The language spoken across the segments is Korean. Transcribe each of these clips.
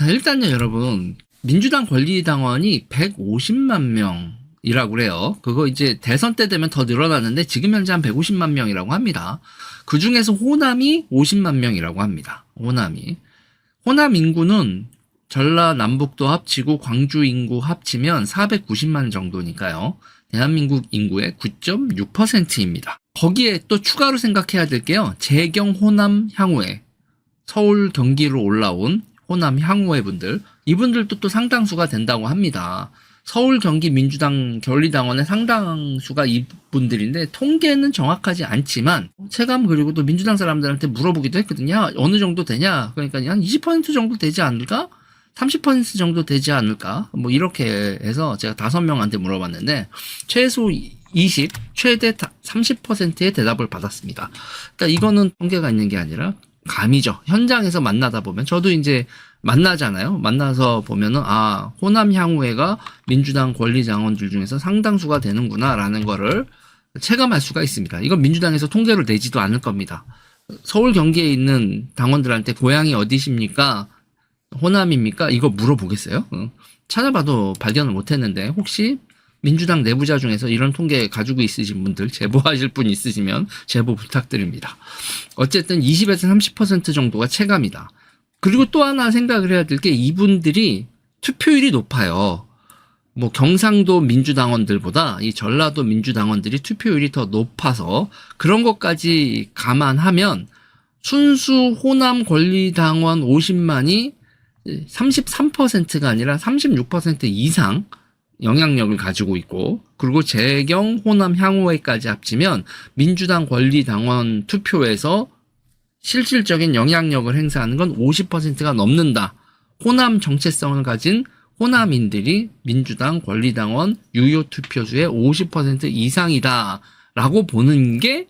자, 일단요, 여러분. 민주당 권리당원이 150만 명이라고 그래요. 그거 이제 대선 때 되면 더 늘어나는데 지금 현재 한 150만 명이라고 합니다. 그 중에서 호남이 50만 명이라고 합니다. 호남 인구는 전라남북도 합치고 광주 인구 합치면 490만 정도니까요. 대한민국 인구의 9.6%입니다. 거기에 또 추가로 생각해야 될 게요. 재경 호남 향후회, 서울 경기로 올라온 호남 향후회 분들, 이분들도 또 상당수가 된다고 합니다. 서울 경기 민주당 권리당원의 상당수가 이분들인데 통계는 정확하지 않지만 체감 그리고 또 민주당 사람들한테 물어보기도 했거든요. 어느 정도 되냐? 그러니까 한 20% 정도 되지 않을까? 30% 정도 되지 않을까? 뭐 이렇게 해서 제가 5명한테 물어봤는데 최소 20, 최대 30%의 대답을 받았습니다. 그러니까 이거는 통계가 있는 게 아니라 감이죠. 현장에서 만나다 보면 저도 이제 만나잖아요. 만나서 보면은 호남 향후회가 민주당 권리당원들 중에서 상당수가 되는구나라는 거를 체감할 수가 있습니다. 이건 민주당에서 통계를 내지도 않을 겁니다. 서울 경기에 있는 당원들한테 고향이 어디십니까? 호남입니까? 이거 물어보겠어요? 찾아봐도 발견을 못했는데 혹시 민주당 내부자 중에서 이런 통계 가지고 있으신 분들, 제보하실 분 있으시면 제보 부탁드립니다. 어쨌든 20에서 30% 정도가 체감이다. 그리고 또 하나 생각을 해야 될 게 이분들이 투표율이 높아요. 뭐 경상도 민주당원들보다 이 전라도 민주당원들이 투표율이 더 높아서 그런 것까지 감안하면 순수 호남 권리당원 50만이 33%가 아니라 36% 이상 영향력을 가지고 있고, 그리고 재경 호남 향후회까지 합치면 민주당 권리당원 투표에서 실질적인 영향력을 행사하는 건 50%가 넘는다. 호남 정체성을 가진 호남인들이 민주당 권리당원 유효 투표수의 50% 이상이다 라고 보는 게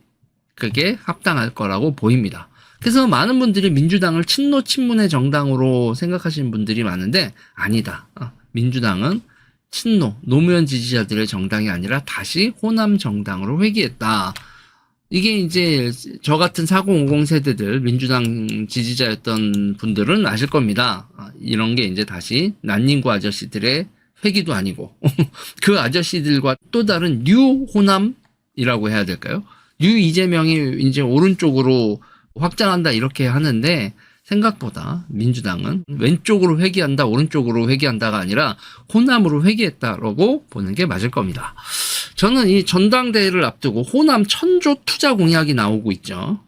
그게 합당할 거라고 보입니다. 그래서 많은 분들이 민주당을 친노 친문의 정당으로 생각하시는 분들이 많은데 아니다. 민주당은 친노, 노무현 지지자들의 정당이 아니라 다시 호남 정당으로 회귀했다. 이게 이제 저 같은 4050 세대들 민주당 지지자였던 분들은 아실 겁니다. 이런 게 이제 다시 난닝구 아저씨들의 회귀도 아니고 그 아저씨들과 또 다른 뉴 호남이라고 해야 될까요? 뉴 이재명이 이제 오른쪽으로 확장한다 이렇게 하는데 생각보다 민주당은 왼쪽으로 회귀한다, 오른쪽으로 회귀한다가 아니라 호남으로 회귀했다라고 보는 게 맞을 겁니다. 저는 이 전당대회를 앞두고 호남 천조 투자 공약이 나오고 있죠.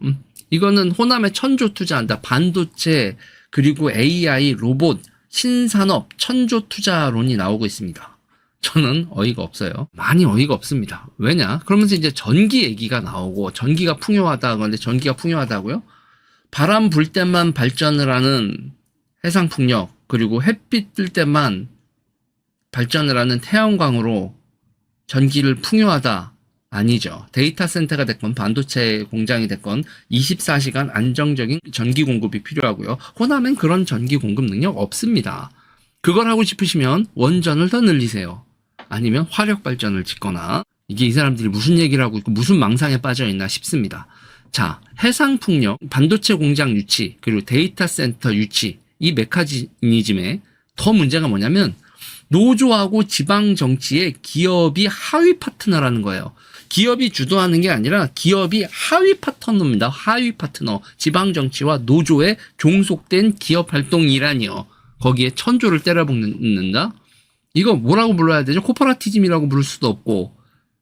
이거는 호남에 천조 투자한다. 반도체, 그리고 AI, 로봇, 신산업, 천조 투자론이 나오고 있습니다. 저는 어이가 없어요. 많이 어이가 없습니다. 왜냐? 그러면서 이제 전기 얘기가 나오고 전기가 풍요하다. 그런데 전기가 풍요하다고요? 바람 불 때만 발전을 하는 해상풍력, 그리고 햇빛 뜰 때만 발전을 하는 태양광으로 전기를 풍요하다? 아니죠. 데이터 센터가 됐건 반도체 공장이 됐건 24시간 안정적인 전기 공급이 필요하고요. 호남엔 그런 전기 공급 능력 없습니다. 그걸 하고 싶으시면 원전을 더 늘리세요. 아니면 화력 발전을 짓거나. 이게 이 사람들이 무슨 얘기를 하고 있고 무슨 망상에 빠져 있나 싶습니다. 자, 해상풍력, 반도체 공장 유치, 그리고 데이터 센터 유치, 이 메커니즘에 더 문제가 뭐냐면 노조하고 지방 정치에 기업이 하위 파트너라는 거예요. 기업이 주도하는 게 아니라 기업이 하위 파트너입니다. 하위 파트너. 지방 정치와 노조에 종속된 기업 활동이라니요. 거기에 천조를 때려붓는다? 이거 뭐라고 불러야 되죠? 코퍼라티즘이라고 부를 수도 없고,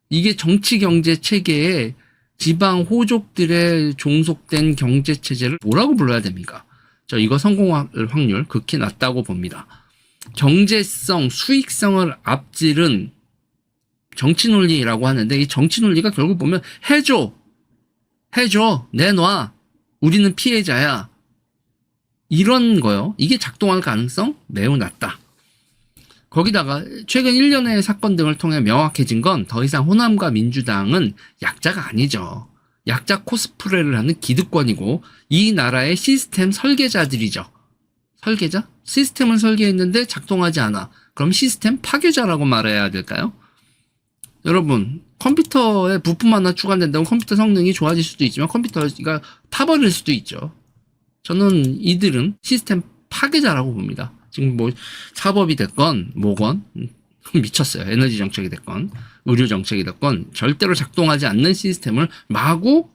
이게 정치 경제 체계에 지방 호족들의 종속된 경제 체제를 뭐라고 불러야 됩니까? 저 이거 성공할 확률 극히 낮다고 봅니다. 경제성, 수익성을 앞지른 정치 논리라고 하는데 이 정치 논리가 결국 보면 해줘, 내놔, 우리는 피해자야. 이런 거요. 이게 작동할 가능성 매우 낮다. 거기다가 최근 1년의 사건 등을 통해 명확해진 건 더 이상 호남과 민주당은 약자가 아니죠. 약자 코스프레를 하는 기득권이고 이 나라의 시스템 설계자들이죠. 설계자? 시스템을 설계했는데 작동하지 않아. 그럼 시스템 파괴자라고 말해야 될까요? 여러분, 컴퓨터에 부품 하나 추가된다고 컴퓨터 성능이 좋아질 수도 있지만 컴퓨터가 타버릴 수도 있죠. 저는 이들은 시스템 파괴자라고 봅니다. 지금 뭐 사법이 됐건 뭐건 미쳤어요. 에너지 정책이 됐건 의료 정책이 됐건 절대로 작동하지 않는 시스템을 마구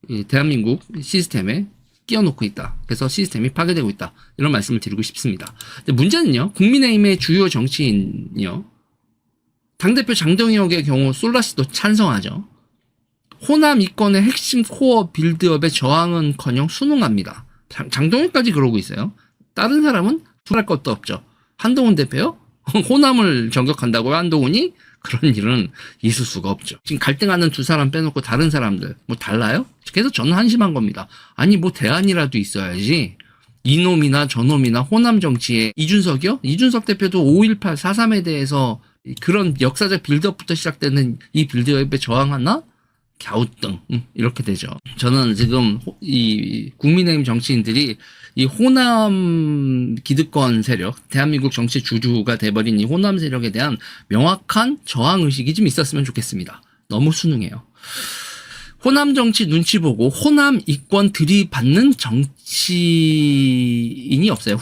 이 대한민국 시스템에 끼워놓고 있다. 그래서 시스템이 파괴되고 있다. 이런 말씀을 드리고 싶습니다. 근데 문제는요. 국민의힘의 주요 정치인이요. 당대표 장동혁의 경우 솔라시도 찬성하죠. 호남 이권의 핵심 코어 빌드업에 저항은커녕 순응합니다. 장동혁까지 그러고 있어요. 다른 사람은 둘할 것도 없죠. 한동훈 대표요? 호남을 저격한다고요? 한동훈이? 그런 일은 있을 수가 없죠. 지금 갈등하는 두 사람 빼놓고 다른 사람들 뭐 달라요? 그래서 저는 한심한 겁니다. 아니 뭐 대안이라도 있어야지. 이놈이나 저놈이나 호남 정치에 이준석이요? 이준석 대표도 5.18, 4.3에 대해서 그런 역사적 빌드업부터 시작되는 이 빌드업에 저항하나? 갸우뚱 이렇게 되죠. 저는 지금 이 국민의힘 정치인들이 이 호남 기득권 세력, 대한민국 정치 주주가 돼버린 이 호남 세력에 대한 명확한 저항 의식이 좀 있었으면 좋겠습니다. 너무 순응해요. 호남 정치 눈치 보고 호남 이권 들이받는 정치인이 없어요.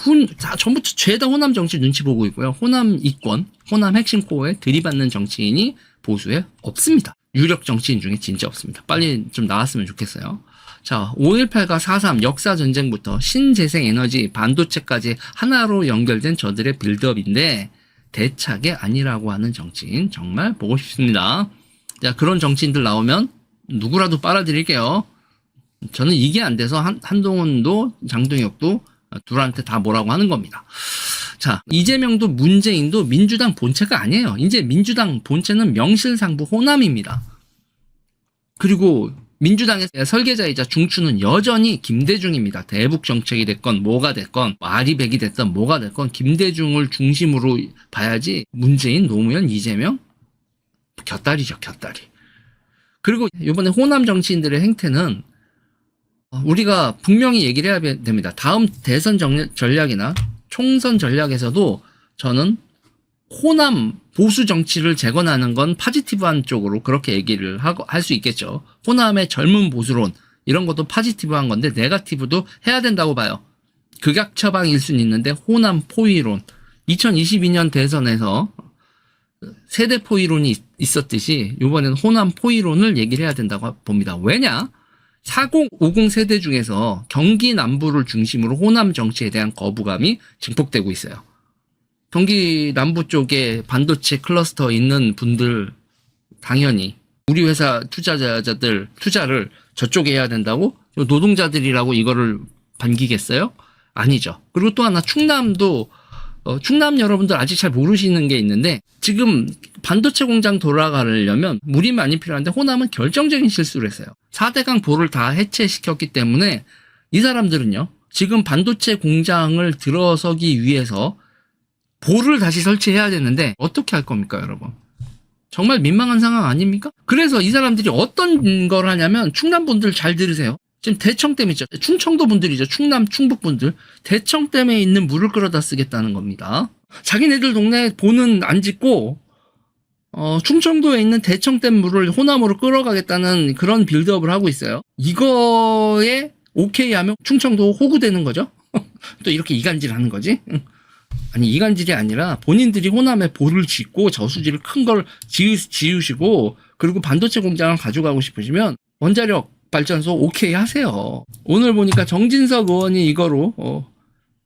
전부 죄다 호남 정치 눈치 보고 있고요. 호남 이권, 호남 핵심 코어에 들이받는 정치인이 보수에 없습니다. 유력 정치인 중에 진짜 없습니다. 빨리 좀 나왔으면 좋겠어요. 자, 5.18과 4.3 역사전쟁부터 신재생에너지, 반도체까지 하나로 연결된 저들의 빌드업인데 대착이 아니라고 하는 정치인 정말 보고 싶습니다. 자, 그런 정치인들 나오면 누구라도 빨아들일게요. 저는 이게 안 돼서 한동훈도 장동혁도 둘한테 다 뭐라고 하는 겁니다. 자, 이재명도 문재인도 민주당 본체가 아니에요. 이제 민주당 본체는 명실상부 호남입니다. 그리고 민주당의 설계자이자 중추는 여전히 김대중입니다. 대북 정책이 됐건 뭐가 됐건 아리백이 됐건 뭐가 됐건 김대중을 중심으로 봐야지 문재인, 노무현, 이재명 곁다리죠, 곁다리. 그리고 이번에 호남 정치인들의 행태는 우리가 분명히 얘기를 해야 됩니다. 다음 대선 전략이나 총선 전략에서도 저는 호남 보수 정치를 재건하는 건 파지티브한 쪽으로 그렇게 얘기를 할 수 있겠죠. 호남의 젊은 보수론 이런 것도 파지티브한 건데 네거티브도 해야 된다고 봐요. 극약 처방일 수는 있는데 호남 포위론 2022년 대선에서 세대 포위론이 있었듯이 이번에는 호남 포위론을 얘기를 해야 된다고 봅니다. 왜냐? 40, 50 세대 중에서 경기 남부를 중심으로 호남 정치에 대한 거부감이 증폭되고 있어요. 경기 남부 쪽에 반도체 클러스터 있는 분들 당연히 우리 회사 투자자들 투자를 저쪽에 해야 된다고 노동자들이라고 이거를 반기겠어요? 아니죠. 그리고 또 하나 충남도 충남 여러분들 아직 잘 모르시는 게 있는데 지금 반도체 공장 돌아가려면 물이 많이 필요한데 호남은 결정적인 실수를 했어요. 4대강 보를 다 해체시켰기 때문에 이 사람들은요. 지금 반도체 공장을 들어서기 위해서 보를 다시 설치해야 되는데 어떻게 할 겁니까, 여러분? 정말 민망한 상황 아닙니까? 그래서 이 사람들이 어떤 걸 하냐면 충남분들 잘 들으세요. 지금 대청댐 있죠. 충청도 분들이죠. 충남, 충북분들. 대청댐에 있는 물을 끌어다 쓰겠다는 겁니다. 자기네들 동네에 보는 안 짓고 충청도에 있는 대청댐 물을 호남으로 끌어가겠다는 그런 빌드업을 하고 있어요. 이거에 오케이 하면 충청도 호구되는 거죠. 또 이렇게 이간질 하는 거지. 아니 이간질이 아니라 본인들이 호남에 보를 짓고 저수지를 큰 걸 지으시고 그리고 반도체 공장을 가져가고 싶으시면 원자력 발전소 오케이 하세요. 오늘 보니까 정진석 의원이 이거로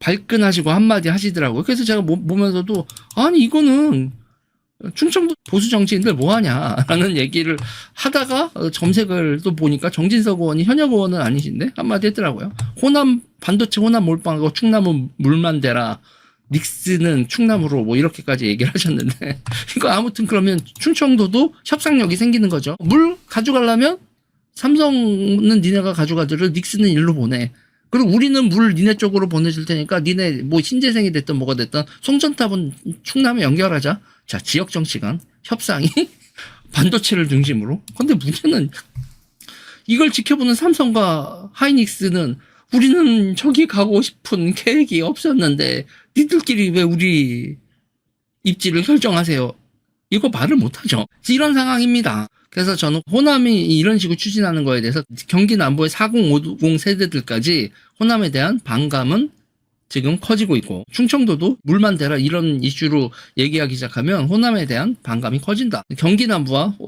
발끈하시고 한마디 하시더라고요. 그래서 제가 보면서도 아니 이거는 충청도 보수 정치인들 뭐하냐라는 얘기를 하다가 점색을 또 보니까 정진석 의원이 현역 의원은 아니신데 한마디 했더라고요. 호남 반도체 호남 몰빵하고 충남은 물만 대라. 닉스는 충남으로 뭐 이렇게까지 얘기를 하셨는데 이거 아무튼 그러면 충청도도 협상력이 생기는 거죠. 물 가져가려면 삼성은 니네가 가져가더라도 닉스는 일로 보내. 그리고 우리는 물 니네 쪽으로 보내줄 테니까 니네 뭐 신재생이 됐든 뭐가 됐든 송전탑은 충남에 연결하자. 자, 지역 정치간 협상이 반도체를 중심으로. 근데 문제는 이걸 지켜보는 삼성과 하이닉스는 우리는 저기 가고 싶은 계획이 없었는데 니들끼리 왜 우리 입지를 결정하세요? 이거 말을 못하죠. 이런 상황입니다. 그래서 저는 호남이 이런 식으로 추진하는 거에 대해서 경기 남부의 40, 50 세대들까지 호남에 대한 반감은 지금 커지고 있고 충청도도 물만 대라 이런 이슈로 얘기하기 시작하면 호남에 대한 반감이 커진다. 경기 남부와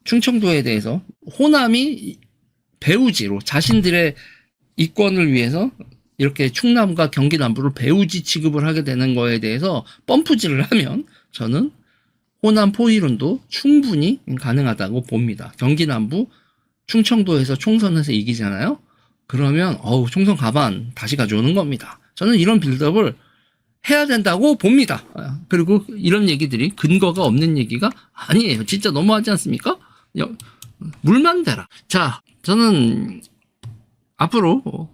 충청도에 대해서 호남이 배우지로 자신들의 이권을 위해서 이렇게 충남과 경기 남부를 배우지 취급을 하게 되는 거에 대해서 펌프질을 하면 저는 호남 포위론도 충분히 가능하다고 봅니다. 경기 남부 충청도에서 총선에서 이기잖아요. 그러면 총선 가반 다시 가져오는 겁니다. 저는 이런 빌드업을 해야 된다고 봅니다. 그리고 이런 얘기들이 근거가 없는 얘기가 아니에요. 진짜 너무하지 않습니까? 물만 대라. 자, 저는 앞으로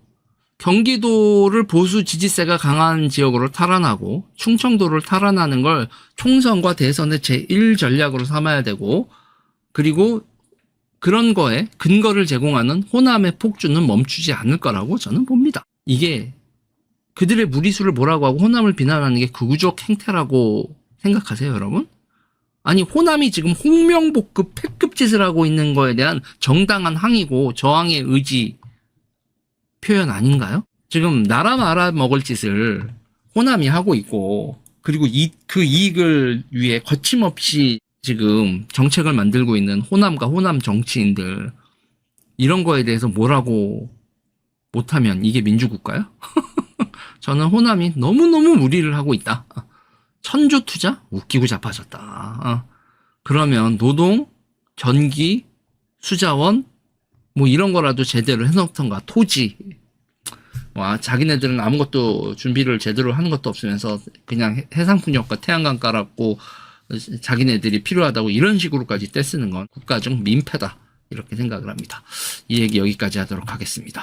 경기도를 보수 지지세가 강한 지역으로 탈환하고 충청도를 탈환하는 걸 총선과 대선의 제1전략으로 삼아야 되고, 그리고 그런 거에 근거를 제공하는 호남의 폭주는 멈추지 않을 거라고 저는 봅니다. 이게 그들의 무리수를 뭐라고 하고 호남을 비난하는 게 극우적 행태라고 생각하세요, 여러분? 아니, 호남이 지금 홍명보급 패급 짓을 하고 있는 거에 대한 정당한 항의고 저항의 의지 표현 아닌가요? 지금 나라 말아 먹을 짓을 호남이 하고 있고, 그리고 그 이익을 위해 거침없이 지금 정책을 만들고 있는 호남과 호남 정치인들, 이런 거에 대해서 뭐라고 못하면 이게 민주국가요? 저는 호남이 너무너무 무리를 하고 있다. 천조 투자? 웃기고 자빠졌다. 그러면 노동, 전기, 수자원 뭐 이런 거라도 제대로 해놓던가. 토지. 와, 자기네들은 아무것도 준비를 제대로 하는 것도 없으면서 그냥 해상풍력과 태양광 깔았고 자기네들이 필요하다고 이런 식으로까지 떼쓰는 건 국가적 민폐다. 이렇게 생각을 합니다. 이 얘기 여기까지 하도록 하겠습니다.